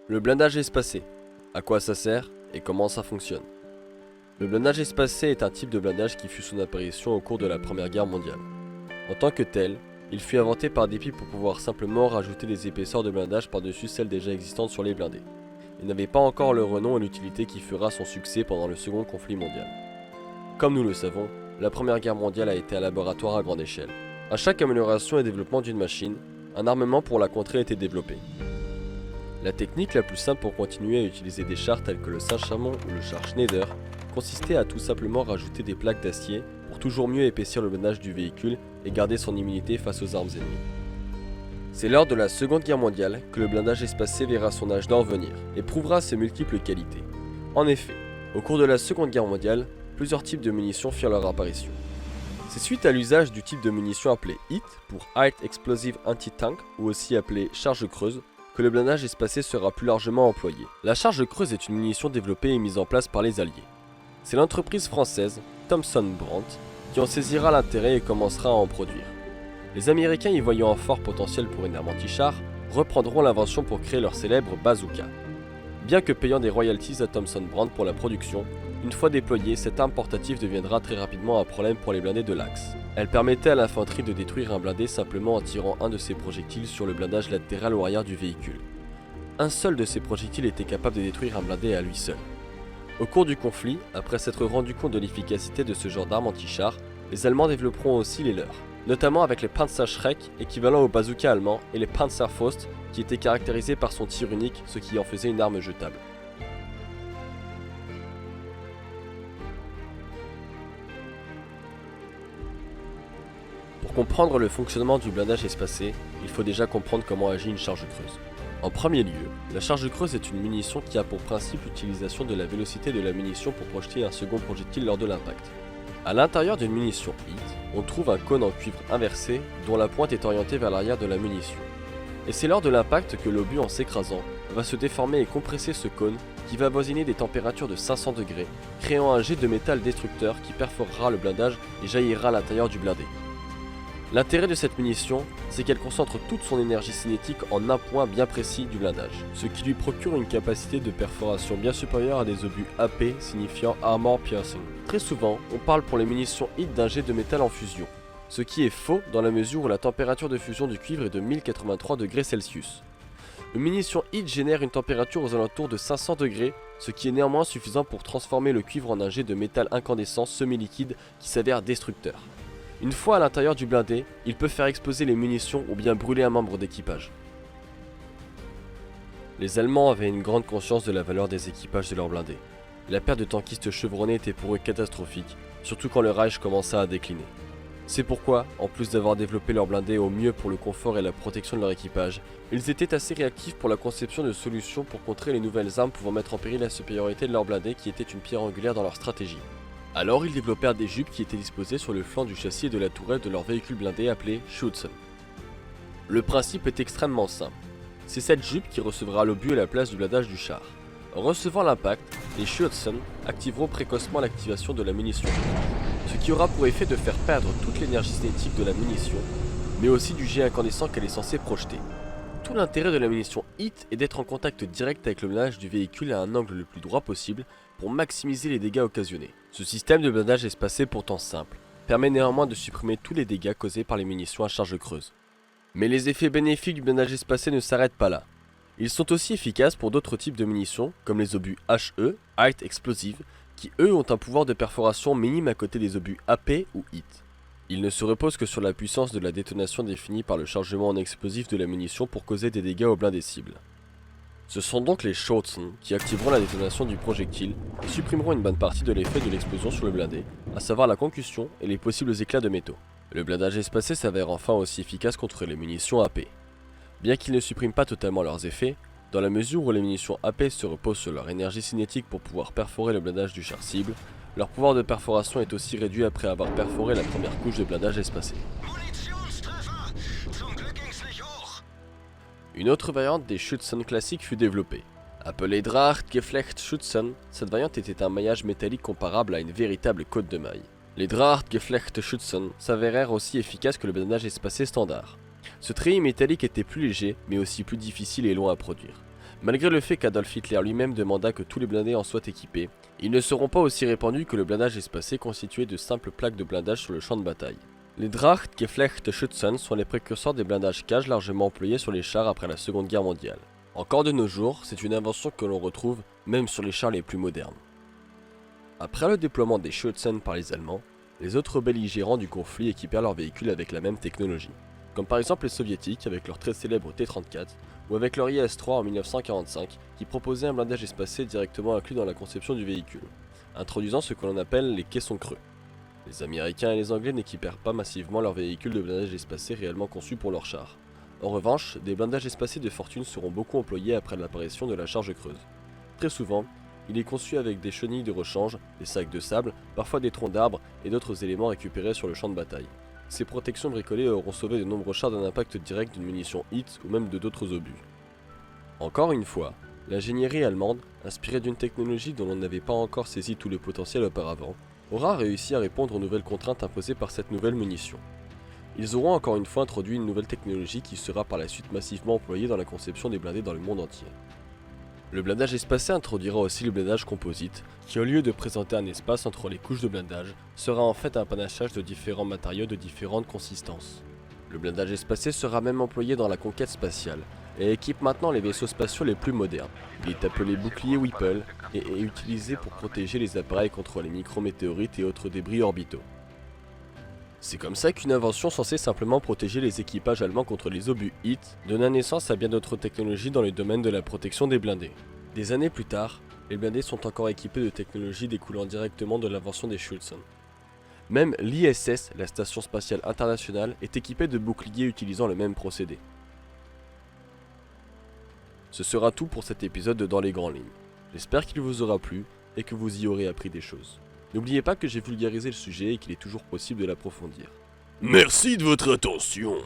Le blindage espacé. À quoi ça sert et comment ça fonctionne? Le blindage espacé est un type de blindage qui fut son apparition au cours de la Première Guerre mondiale. En tant que tel, il fut inventé par dépit pour pouvoir simplement rajouter des épaisseurs de blindage par-dessus celles déjà existantes sur les blindés. Il n'avait pas encore le renom et l'utilité qui fera son succès pendant le second conflit mondial. Comme nous le savons, la Première Guerre mondiale a été un laboratoire à grande échelle. À chaque amélioration et développement d'une machine, un armement pour la contrer était développé. La technique la plus simple pour continuer à utiliser des chars tels que le Saint-Chamond ou le char Schneider consistait à tout simplement rajouter des plaques d'acier pour toujours mieux épaissir le blindage du véhicule et garder son immunité face aux armes ennemies. C'est lors de la Seconde Guerre mondiale que le blindage espacé verra son âge d'or venir et prouvera ses multiples qualités. En effet, au cours de la Seconde Guerre mondiale, plusieurs types de munitions firent leur apparition. C'est suite à l'usage du type de munition appelé HIT pour High Explosive Anti-Tank ou aussi appelé charge creuse que le blindage espacé sera plus largement employé. La charge creuse est une munition développée et mise en place par les Alliés. C'est l'entreprise française Thomson Brandt qui en saisira l'intérêt et commencera à en produire. Les Américains, y voyant un fort potentiel pour une arme anti-char, reprendront l'invention pour créer leur célèbre bazooka. Bien que payant des royalties à Thomson Brandt pour la production, une fois déployée, cette arme portative deviendra très rapidement un problème pour les blindés de l'Axe. Elle permettait à l'infanterie de détruire un blindé simplement en tirant un de ses projectiles sur le blindage latéral ou arrière du véhicule. Un seul de ces projectiles était capable de détruire un blindé à lui seul. Au cours du conflit, après s'être rendu compte de l'efficacité de ce genre d'arme anti-char, les Allemands développeront aussi les leurs, notamment avec les Panzerschreck, équivalent au bazooka allemand, et les Panzerfaust, qui étaient caractérisés par son tir unique, ce qui en faisait une arme jetable. Pour comprendre le fonctionnement du blindage espacé, il faut déjà comprendre comment agit une charge creuse. En premier lieu, la charge creuse est une munition qui a pour principe l'utilisation de la vélocité de la munition pour projeter un second projectile lors de l'impact. A l'intérieur d'une munition HIT, on trouve un cône en cuivre inversé dont la pointe est orientée vers l'arrière de la munition. Et c'est lors de l'impact que l'obus en s'écrasant va se déformer et compresser ce cône qui va avoisiner des températures de 500 degrés, créant un jet de métal destructeur qui perforera le blindage et jaillira à l'intérieur du blindé. L'intérêt de cette munition, c'est qu'elle concentre toute son énergie cinétique en un point bien précis du blindage, ce qui lui procure une capacité de perforation bien supérieure à des obus AP signifiant Armor Piercing. Très souvent, on parle pour les munitions HIT d'un jet de métal en fusion, ce qui est faux dans la mesure où la température de fusion du cuivre est de 1083 degrés Celsius. Une munition HIT génère une température aux alentours de 500 degrés, ce qui est néanmoins suffisant pour transformer le cuivre en un jet de métal incandescent semi-liquide qui s'avère destructeur. Une fois à l'intérieur du blindé, il peut faire exploser les munitions ou bien brûler un membre d'équipage. Les Allemands avaient une grande conscience de la valeur des équipages de leurs blindés. La perte de tankistes chevronnés était pour eux catastrophique, surtout quand le Reich commença à décliner. C'est pourquoi, en plus d'avoir développé leurs blindés au mieux pour le confort et la protection de leur équipage, ils étaient assez réactifs pour la conception de solutions pour contrer les nouvelles armes pouvant mettre en péril la supériorité de leurs blindés qui était une pierre angulaire dans leur stratégie. Alors ils développèrent des jupes qui étaient disposées sur le flanc du châssis et de la tourelle de leur véhicule blindé appelé Schützen. Le principe est extrêmement simple. C'est cette jupe qui recevra l'obus à la place du blindage du char. En recevant l'impact, les Schützen activeront précocement l'activation de la munition, ce qui aura pour effet de faire perdre toute l'énergie cinétique de la munition, mais aussi du jet incandescent qu'elle est censée projeter. Tout l'intérêt de la munition HIT est d'être en contact direct avec le blindage du véhicule à un angle le plus droit possible pour maximiser les dégâts occasionnés. Ce système de blindage espacé pourtant simple permet néanmoins de supprimer tous les dégâts causés par les munitions à charge creuse. Mais les effets bénéfiques du blindage espacé ne s'arrêtent pas là. Ils sont aussi efficaces pour d'autres types de munitions comme les obus HE, High Explosive, qui eux ont un pouvoir de perforation minime à côté des obus AP ou HIT. Il ne se repose que sur la puissance de la détonation définie par le chargement en explosif de la munition pour causer des dégâts aux blindés cibles. Ce sont donc les Schützen qui activeront la détonation du projectile et supprimeront une bonne partie de l'effet de l'explosion sur le blindé, à savoir la concussion et les possibles éclats de métaux. Le blindage espacé s'avère enfin aussi efficace contre les munitions AP. Bien qu'il ne supprime pas totalement leurs effets, dans la mesure où les munitions AP se reposent sur leur énergie cinétique pour pouvoir perforer le blindage du char cible, leur pouvoir de perforation est aussi réduit après avoir perforé la première couche de blindage espacé. Une autre variante des Schützen classiques fut développée. Appelée Drahtgeflecht Schützen, cette variante était un maillage métallique comparable à une véritable côte de maille. Les Drahtgeflecht Schützen s'avérèrent aussi efficaces que le blindage espacé standard. Ce treillis métallique était plus léger, mais aussi plus difficile et long à produire. Malgré le fait qu'Adolf Hitler lui-même demanda que tous les blindés en soient équipés, ils ne seront pas aussi répandus que le blindage espacé constitué de simples plaques de blindage sur le champ de bataille. Les Drachtgeflechtsschützen sont les précurseurs des blindages cages largement employés sur les chars après la Seconde Guerre mondiale. Encore de nos jours, c'est une invention que l'on retrouve même sur les chars les plus modernes. Après le déploiement des Schützen par les Allemands, les autres belligérants du conflit équipèrent leurs véhicules avec la même technologie, comme par exemple les soviétiques avec leur très célèbre T-34 ou avec leur IS-3 en 1945 qui proposait un blindage espacé directement inclus dans la conception du véhicule, introduisant ce que l'on appelle les caissons creux. Les Américains et les Anglais n'équipèrent pas massivement leurs véhicules de blindage espacé réellement conçus pour leurs chars. En revanche, des blindages espacés de fortune seront beaucoup employés après l'apparition de la charge creuse. Très souvent, il est conçu avec des chenilles de rechange, des sacs de sable, parfois des troncs d'arbres et d'autres éléments récupérés sur le champ de bataille. Ces protections bricolées auront sauvé de nombreux chars d'un impact direct d'une munition HIT ou même de d'autres obus. Encore une fois, l'ingénierie allemande, inspirée d'une technologie dont on n'avait pas encore saisi tout le potentiel auparavant, aura réussi à répondre aux nouvelles contraintes imposées par cette nouvelle munition. Ils auront encore une fois introduit une nouvelle technologie qui sera par la suite massivement employée dans la conception des blindés dans le monde entier. Le blindage espacé introduira aussi le blindage composite, qui au lieu de présenter un espace entre les couches de blindage, sera en fait un panachage de différents matériaux de différentes consistances. Le blindage espacé sera même employé dans la conquête spatiale, et équipe maintenant les vaisseaux spatiaux les plus modernes. Il est appelé bouclier Whipple, et est utilisé pour protéger les appareils contre les micrométéorites et autres débris orbitaux. C'est comme ça qu'une invention censée simplement protéger les équipages allemands contre les obus HIT donna naissance à bien d'autres technologies dans le domaine de la protection des blindés. Des années plus tard, les blindés sont encore équipés de technologies découlant directement de l'invention des Schützen. Même l'ISS, la Station Spatiale Internationale, est équipée de boucliers utilisant le même procédé. Ce sera tout pour cet épisode de Dans les grandes lignes. J'espère qu'il vous aura plu et que vous y aurez appris des choses. N'oubliez pas que j'ai vulgarisé le sujet et qu'il est toujours possible de l'approfondir. Merci de votre attention.